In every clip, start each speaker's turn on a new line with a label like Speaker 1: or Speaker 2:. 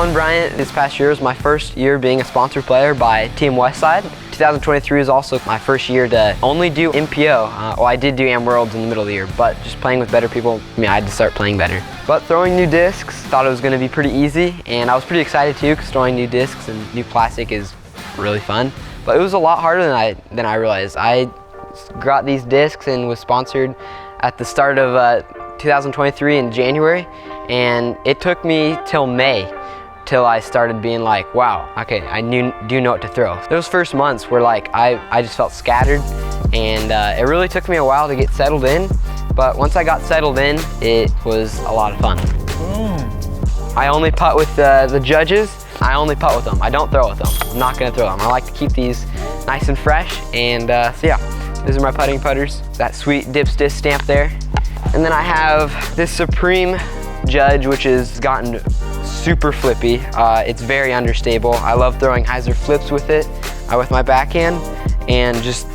Speaker 1: Colin Bryant. This past year was my first year being a sponsored player by Team Westside. 2023 is also my first year to only do MPO. Well, I did do Am Worlds in the middle of the year, but just playing with better people, I had to start playing better. But throwing new discs, thought it was going to be pretty easy, and I was pretty excited too, because throwing new discs and new plastic is really fun. But it was a lot harder than I realized. I got these discs and was sponsored at the start of 2023 in January, and it took me till May till I started being like, wow, okay, I do know what to throw. Those first months were like, I just felt scattered, and it really took me a while to get settled in, but once I got settled in, it was a lot of fun. I only putt with the judges. I only putt with them. I don't throw with them. I'm not gonna throw them. I like to keep these nice and fresh, and so yeah, these are my putting putters. That sweet Dips Disc stamp there. And then I have this Supreme Judge, which has gotten super flippy. It's very understable. I love throwing hyzer flips with it, with my backhand, and just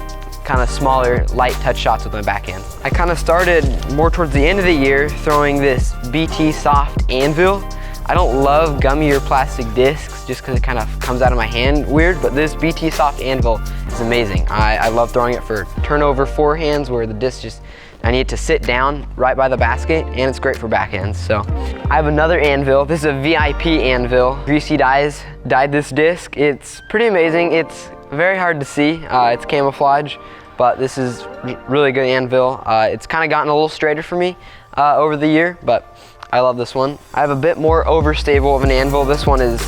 Speaker 1: kind of smaller, light touch shots with my backhand. I kind of started more towards the end of the year throwing this BT Soft Anvil. I don't love gummier plastic discs just because it kind of comes out of my hand weird, but this BT Soft Anvil is amazing. I love throwing it for turnover forehands where the disc just, I need to sit down right by the basket, and it's great for backhands. So I have another Anvil. This is a VIP Anvil. Greasy Dyes dyed this disc. It's pretty amazing. It's very hard to see. It's camouflage, but this is really good Anvil. It's kind of gotten a little straighter for me over the year, but I love this one. I have a bit more overstable of an Anvil. This one is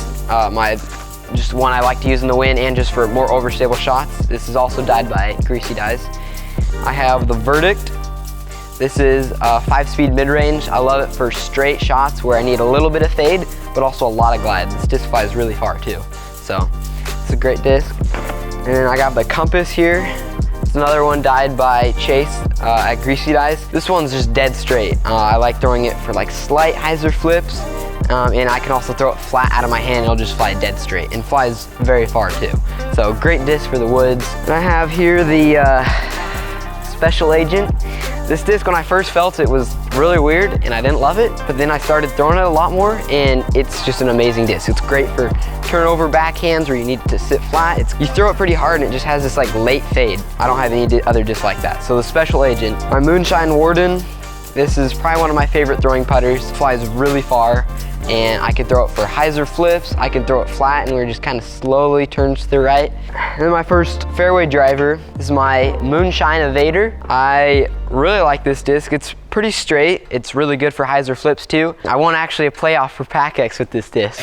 Speaker 1: just one I like to use in the wind and just for more overstable shots. This is also dyed by Greasy Dyes. I have the Verdict. This is a 5-speed mid-range. I love it for straight shots where I need a little bit of fade, but also a lot of glide. This disc flies really far too. So it's a great disc. And then I got the Compass here. It's another one dyed by Chase at Greasy Dyes. This one's just dead straight. I like throwing it for like slight hyzer flips, and I can also throw it flat out of my hand and it'll just fly dead straight and flies very far too. So great disc for the woods. And I have here the Special Agent. This disc, when I first felt it, was really weird and I didn't love it, but then I started throwing it a lot more and it's just an amazing disc. It's great for turnover backhands where you need to sit flat. You throw it pretty hard and it just has this like late fade. I don't have any other discs like that. So the Special Agent. My Moonshine Warden. This is probably one of my favorite throwing putters. It flies really far, and I can throw it for hyzer flips. I can throw it flat and where it just kind of slowly turns to the right. And then my first fairway driver is my Moonshine Evader. I really like this disc. It's pretty straight. It's really good for hyzer flips too. I won actually a playoff for PAC-X with this disc.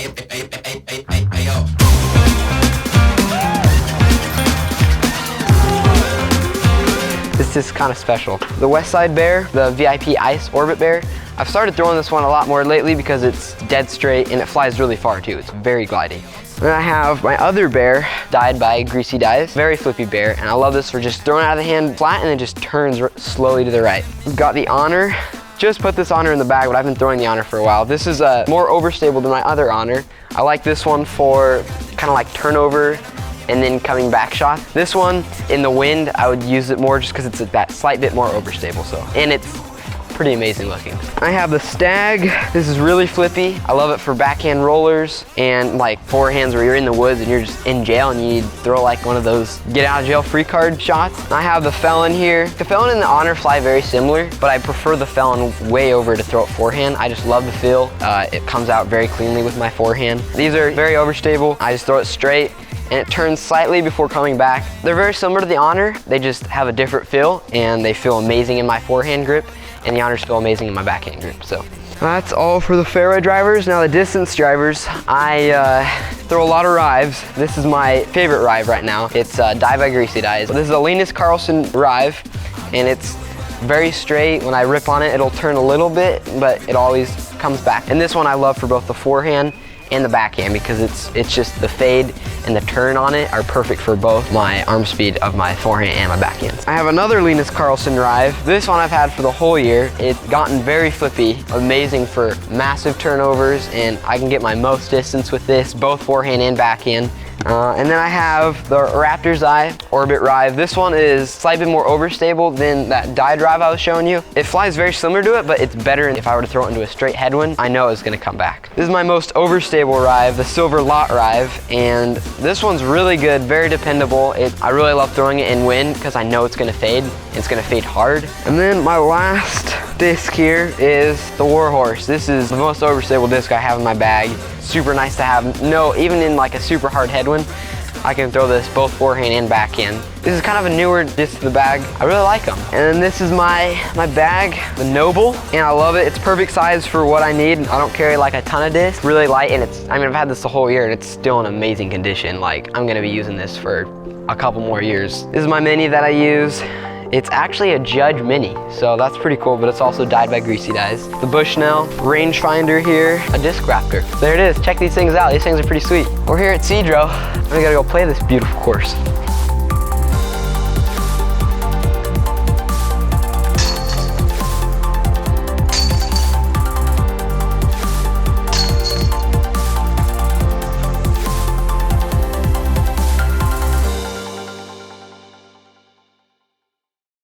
Speaker 1: This is kind of special. The Westside Bear, the VIP Ice Orbit Bear. I've started throwing this one a lot more lately because it's dead straight and it flies really far too. It's very glidey. Then I have my other bear dyed by Greasy Dyes. Very flippy bear, and I love this for just throwing out of the hand flat and it just turns slowly to the right. We've got the Honor. Just put this Honor in the bag, but I've been throwing the Honor for a while. This is more overstable than my other Honor. I like this one for kind of like turnover and then coming back shot. This one, in the wind, I would use it more just because it's that slight bit more overstable, and it's pretty amazing looking. I have the Stag. This is really flippy. I love it for backhand rollers and like forehands where you're in the woods and you're just in jail and you need to throw like one of those get out of jail free card shots. I have the Felon here. The Felon and the Honor fly very similar, but I prefer the Felon way over to throw it forehand. I just love the feel. It comes out very cleanly with my forehand. These are very overstable. I just throw it straight and it turns slightly before coming back. They're very similar to the Honor. They just have a different feel and they feel amazing in my forehand grip, and the Honors feel amazing in my backhand grip. So that's all for the fairway drivers. Now the distance drivers, I throw a lot of rives. This is my favorite rive right now. It's dyed by Greasy Dyes. This is a Linus Carlson rive, and it's very straight. When I rip on it, it'll turn a little bit, but it always comes back. And this one I love for both the forehand and the backhand because it's just the fade and the turn on it are perfect for both my arm speed of my forehand and my backhand. I have another Linus Carlson rive. This one I've had for the whole year. It's gotten very flippy, amazing for massive turnovers, and I can get my most distance with this, both forehand and backhand. And then I have the Raptor's Eye Orbit Rive. This one is slightly more overstable than that dyed Rive I was showing you. It flies very similar to it, but it's better if I were to throw it into a straight headwind. I know it's gonna come back. This is my most overstable Rive, the Silver Lot Rive, and this one's really good, very dependable. I really love throwing it in wind because I know it's gonna fade. It's gonna fade hard. And then my last disc here is the Warhorse. This is the most overstable disc I have in my bag. Super nice to have. No, even in like a super hard headwind, I can throw this both forehand and backhand. This is kind of a newer disc to the bag. I really like them. And then this is my bag, the Noble, and I love it. It's perfect size for what I need. I don't carry like a ton of discs. Really light, and I've had this the whole year and it's still in amazing condition. Like, I'm gonna be using this for a couple more years. This is my Mini that I use. It's actually a Judge Mini, so that's pretty cool, but it's also dyed by Greasy Dyes. The Bushnell, rangefinder here, a Disc Raptor. There it is, check these things out. These things are pretty sweet. We're here at Cedro. We gotta go play this beautiful course.